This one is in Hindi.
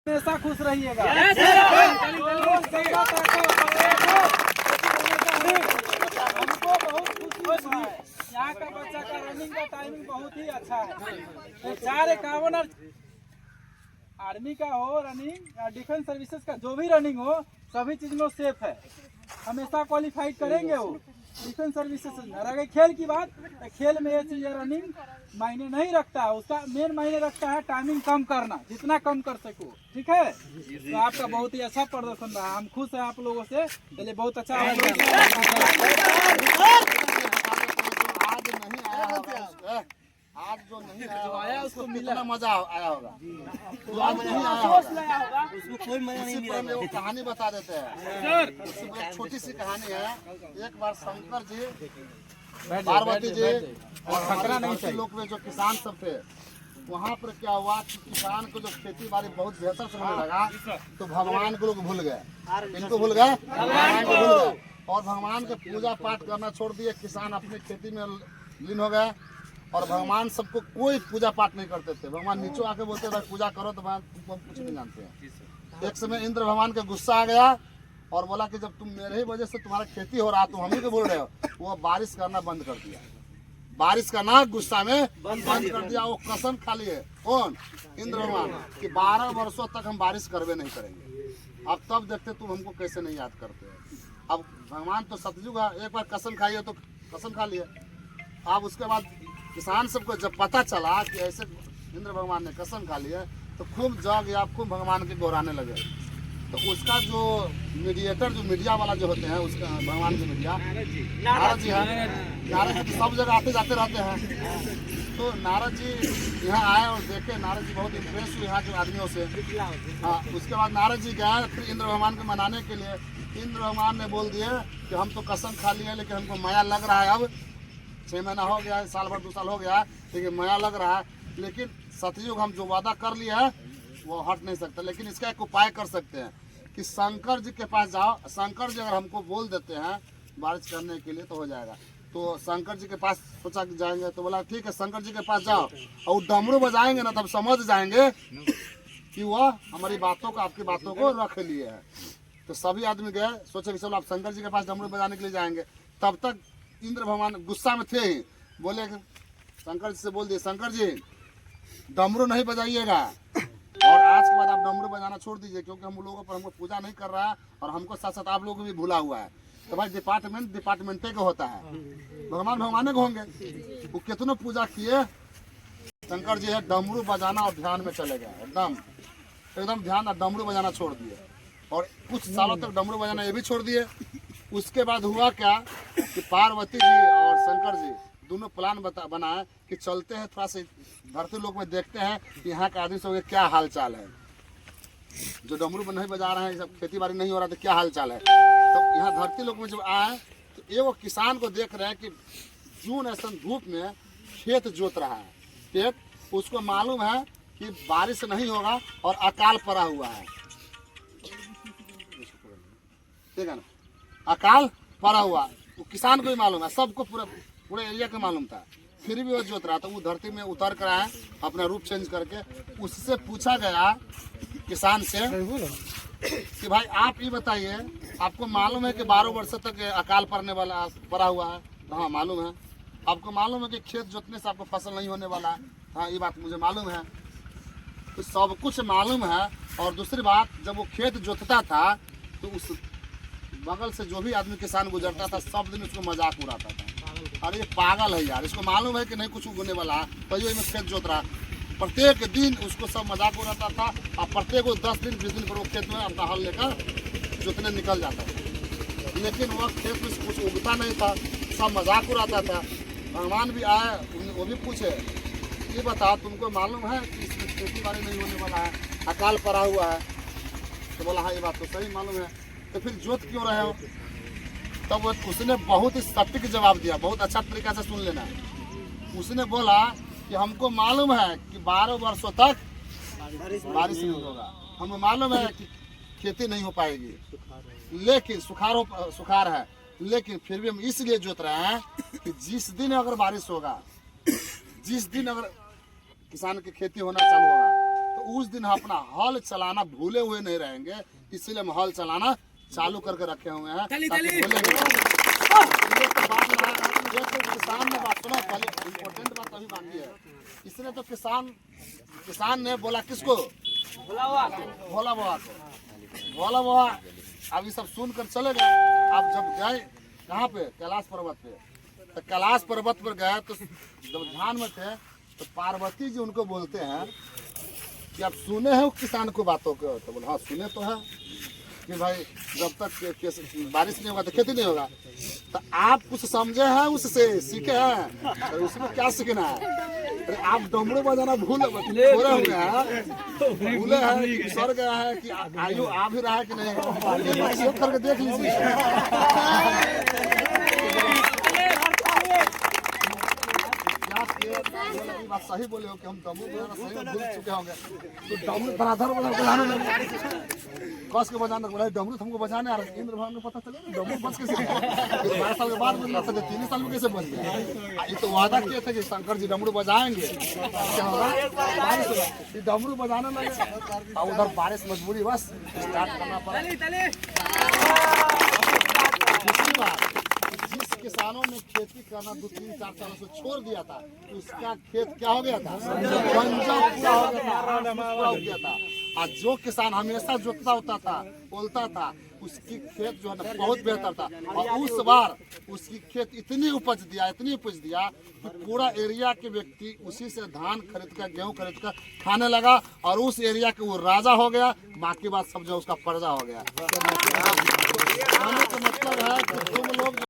हमेशा खुश रहिएगा। हमको बहुत खुशी है। यहाँ का बच्चा का रनिंग का टाइमिंग बहुत ही अच्छा है। 4:51 आर्मी का हो रनिंग या डिफेंस सर्विसेज का जो भी रनिंग हो, सभी चीज में सेफ है। हमेशा क्वालिफाइड करेंगे वो डिफेंस सर्विसेज में। अगर खेल की बात, तो खेल में ये चीज रनिंग मायने नहीं रखता है। उसका मेन मायने रखता है टाइमिंग कम करना, जितना कम कर सको। ठीक है, तो आपका बहुत ही अच्छा प्रदर्शन रहा। हम खुश हैं आप लोगों से। चलिए, बहुत अच्छा आज नहीं आया होगा, आज जो नहीं आया उसको कितना मजा आया होगा। जो आज नहीं आया होगा उसको कोई मजा नहीं मिला। वो कहानी बता देते हैं। इसमें छोटी सी कहानी है। एक बार शंकर जी, पार्वती जी और खतरा नहीं लोग में जो किसान सब थे, वहाँ पर क्या हुआ कि किसान को जो खेती बाड़ी बहुत बेहतर समझने लगा, तो भगवान को लोग भूल गए। इनको भूल गए, भगवान को भूल गए और भगवान के पूजा पाठ करना छोड़ दिए। किसान अपनी खेती में लीन हो गए और भगवान सबको कोई पूजा पाठ नहीं करते थे। भगवान नीचे आके बोलते थे पूजा करो, तो भगवान तुमको कुछ नहीं जानते हैं। एक समय इंद्र भगवान का गुस्सा आ गया और बोला कि जब तुम मेरे ही वजह से तुम्हारा खेती हो रहा, तुम हम ही को बोल रहे हो। वो बारिश करना बंद कर दिया। बारिश करना गुस्सा में बंद कर दिया। वो कसम खा लिए, कौन? इंद्र भगवान, कि 12 वर्षों तक हम बारिश करवे नहीं करेंगे। अब तब देखते तुम हमको कैसे नहीं याद करते। अब भगवान तो सतयुग है, एक बार कसम खाइए तो कसम खा लिए। अब उसके बाद किसान सबको जब पता चला कि ऐसे इंद्र भगवान ने कसम खा लिया, तो खूब जग या खूब भगवान के गोराने लगे। तो उसका जो मीडिएटर, जो मीडिया वाला जो होते हैं, उसका भगवान के मीडिया नारद जी है। नारद जी तो सब जगह आते जाते रहते हैं। तो नारद जी यहाँ आए और देखे। नारद जी बहुत इम्प्रेस हुए यहाँ के आदमियों से। हाँ, उसके बाद नारद जी गए फिर इंद्र भगवान को मनाने के लिए। इंद्र भगवान ने बोल दिए कि हम तो कसम खा लिए, लेकिन हमको माया लग रहा है। अब 6 महीना हो गया है, साल भर 2 साल हो गया है, लेकिन माया लग रहा है। लेकिन सतयुग हम जो वादा कर लिए है वो हट नहीं सकता। लेकिन इसका एक उपाय कर सकते हैं कि शंकर जी के पास जाओ। शंकर जी अगर हमको बोल देते हैं बारिश करने के लिए तो हो जाएगा। तो शंकर जी के पास सोचा कि जाएंगे, तो बोला ठीक है शंकर जी के पास जाओ और डमरू बजाएंगे ना, तब समझ जाएंगे कि वह हमारी बातों को, आपकी बातों को रख लिए है। तो सभी आदमी गए, सोचे कि चलो आप शंकर जी के पास डमरू बजाने के लिए जाएंगे। तब तक इंद्र भगवान गुस्सा में थे ही, बोले कि शंकर जी से बोल दिए, शंकर जी डमरू नहीं बजाइएगा और आज के बाद आप डमरू बजाना छोड़ दीजिए, क्योंकि हम लोगों पर हमको पूजा नहीं कर रहा है और हमको साथ साथ आप लोगों को भी भूला हुआ है। तो भाई डिपार्टमेंटे का होता है, भगवान भगवान को होंगे। वो कितनों पूजा किए, शंकर जी है डमरू बजाना और ध्यान में चले गए। एकदम ध्यान और डमरू बजाना छोड़ दिए और कुछ सालों तक डमरू बजाना ये भी छोड़ दिए। उसके बाद हुआ क्या कि पार्वती जी और शंकर जी दोनों प्लान बनाए कि चलते हैं थोड़ा सा धरती लोक में, देखते हैं कि यहाँ के आदमी सब क्या हाल चाल है। जो डमरू नहीं बजा रहे हैं, सब खेती बाड़ी नहीं हो रहा, तो क्या हाल चाल है। तो यहाँ धरती लोक में जब आए तो ये वो किसान को देख रहे हैं कि जून ऐसा धूप में खेत जोत रहा है खेत। उसको मालूम है कि बारिश नहीं होगा और अकाल पड़ा हुआ है, ठीक है ना, अकाल पड़ा हुआ। वो किसान को भी मालूम है, सबको पूरे एरिया को मालूम था। फिर भी वो जोत रहा था। वो धरती में उतर कर आया अपना रूप चेंज करके। उससे पूछा गया किसान से कि भाई आप ये बताइए, आपको मालूम है कि 12 वर्ष तक अकाल पड़ा हुआ है? तो हाँ मालूम है। आपको मालूम है कि खेत जोतने से आपको फसल नहीं होने वाला है? हाँ ये बात मुझे मालूम है। तो सब कुछ मालूम है। और दूसरी बात, जब वो खेत जोतता था तो उस बगल से जो भी आदमी किसान गुजरता था, सब दिन उसको मजाक उड़ाता था, अरे ये पागल है यार, इसको मालूम है कि नहीं कुछ उगने वाला है, तो ये खेत जोत रहा। प्रत्येक दिन उसको सब मजाक उड़ाता था और प्रत्येक 10 दिन 20 दिन पर वो खेत में अपना हल लेकर जोतने निकल जाता था। लेकिन वह खेत में कुछ उगता नहीं था, सब मजाक उड़ाता था। भगवान भी आए, वो भी पूछे ये बता तुमको मालूम है कि इसमें खेती बाड़ी नहीं होने वाला है, अकाल पड़ा हुआ है? तो बोला हाँ ये बात तो सही मालूम है, तो फिर जोत क्यों रहे हो? तब उसने बहुत ही सटीक जवाब दिया, बहुत अच्छा तरीका से सुन लेना। उसने बोला कि हमको मालूम है कि 12 वर्षों तक बारिश नहीं होगा, हमें मालूम है कि खेती नहीं हो पाएगी, लेकिन सुखार है, लेकिन फिर भी हम इसलिए जोत रहे हैं कि जिस दिन अगर बारिश होगा, जिस दिन अगर किसान की खेती होना चालू होगा, तो तो उस दिन अपना हल चलाना भूले हुए नहीं रहेंगे, इसीलिए हम हल चलाना चालू करके रखे हुए हैं ताकि ये तो बात रहा, ये तो किसान ने बात सुना, पहले इम्पोर्टेंट बात अभी बाकी है। इसने तो किसान ने बोला किसको, भोला बाबा को। भोला बाबा अब ये सब सुनकर चले गए। अब जब गए कहाँ पे, कैलाश पर्वत पे, तो कैलाश पर्वत पर गए तो जब ध्यान में थे तो पार्वती जी उनको बोलते हैं कि आप सुने हैं किसान को बातों को, तो बोले हाँ सुने तो है कि भाई जब तक बारिश नहीं होगा तो खेती नहीं होगा, तो आप कुछ समझे हैं उससे, सीखे हैं, तो उसमें क्या सीखना है। अरे आप डमरू बजाना भूले हुए हैं, भूले हैं, सर गया है कि आयु आ भी रहा है कि नहीं, चेक करके देख लीजिए। बात सही बोले हो कि हम डमरू बजाना सही में भूल चुके होंगे, तो डमरू धराधर बजाने लगे, कस के बजाने बोला डमरू हमको बजाने आ रहा है। इंद्र भगवान को पता चला डमरू बस कैसे 12 साल के बाद बन रहा था, 3 साल में कैसे बन गया। ये तो वादा किए थे कि शंकर जी डमरू बजाएंगे, क्या होगा बारिश होगा, ये डमरू बजाने लगे और उधर बारिश मजबूरी बस स्टार्ट करना पड़ा। दूसरी बात, जिस किसानों ने खेती करना 2-3-4 सालों से छोड़ दिया था, उसका खेत क्या हो गया था, बंजर पूरा हो गया था। और जो किसान हमेशा जोतता होता था, बोलता था, उसकी खेत जो है ना बहुत बेहतर था। और उस बार उसकी खेत इतनी उपज दिया कि पूरा एरिया के व्यक्ति उसी से धान खरीद कर, गेहूं खरीद कर खाने लगा, और उस एरिया के वो राजा हो गया। बाकी बात सब जो उसका पर्दा हो गया। कहने का मतलब है कि तुम लोग